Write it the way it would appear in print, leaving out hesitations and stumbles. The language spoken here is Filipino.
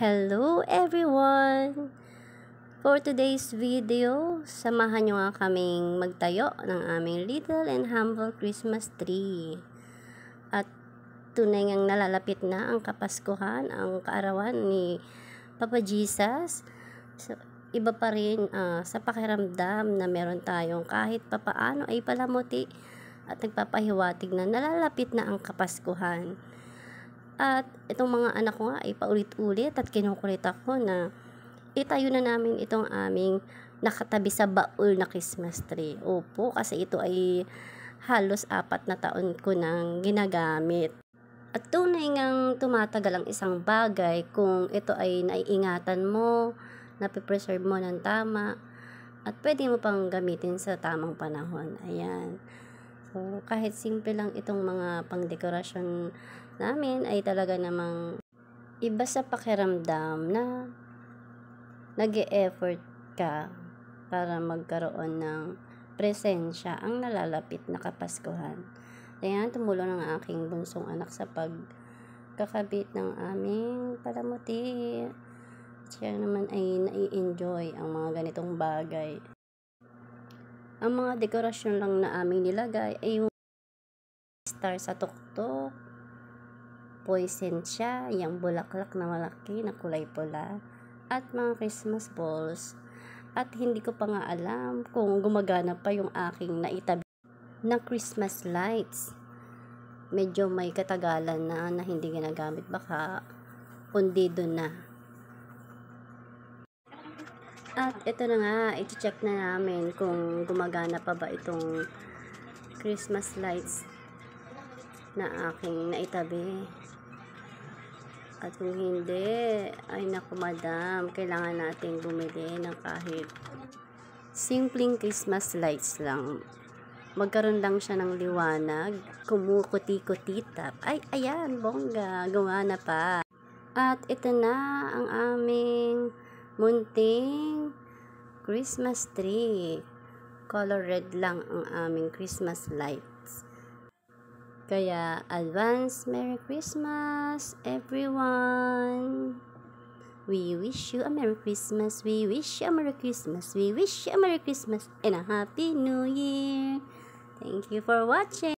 Hello everyone! For today's video, samahan nyo nga kaming magtayo ng aming little and humble Christmas tree. At tunay ngang nalalapit na ang Kapaskuhan, ang kaarawan ni Papa Jesus. So, iba pa rin sa pakiramdam na meron tayong kahit papaano ay palamuti at nagpapahiwatig na nalalapit na ang Kapaskuhan. At itong mga anak ko nga ay paulit-ulit at kinukulit ako na itayo na namin itong aming nakatabi sa baul na Christmas tree. Opo, kasi ito ay halos 4 na taon ko nang ginagamit. At tunay ngang tumatagal ang isang bagay kung ito ay naiingatan mo, napipreserve mo ng tama, at pwede mo pang gamitin sa tamang panahon. Ayan. So, kahit simple lang itong mga pangdekorasyon namin ay talaga namang iba sa pakiramdam na nag-e-effort ka para magkaroon ng presensya ang nalalapit na Kapaskuhan. Ayan, tumulong ng aking bunsong anak sa pagkakabit ng aming palamuti. Siya naman ay nai-enjoy ang mga ganitong bagay. Ang mga dekorasyon lang na aming nilagay ay yung star sa tuktok, poison siya, yung bulaklak na malaki na kulay pula, at mga Christmas balls. At hindi ko pa nga alam kung gumagana pa yung aking naitabi na Christmas lights. Medyo may katagalan na hindi ginagamit, baka pundido na. At ito na nga, i-check na namin kung gumagana pa ba itong Christmas lights na aking naitabi. At kung hindi, ay naku madam, kailangan natin bumili ng kahit simpleng Christmas lights lang. Magkaroon lang siya ng liwanag, kumukuti-kutitap. Ay, ayan, bongga, gumana pa. At ito na ang aming munting Christmas tree. Color red lang ang aming Christmas lights. Kaya advance Merry Christmas everyone. We wish you a Merry Christmas. We wish you a Merry Christmas. We wish you a Merry Christmas and a Happy New Year. Thank you for watching.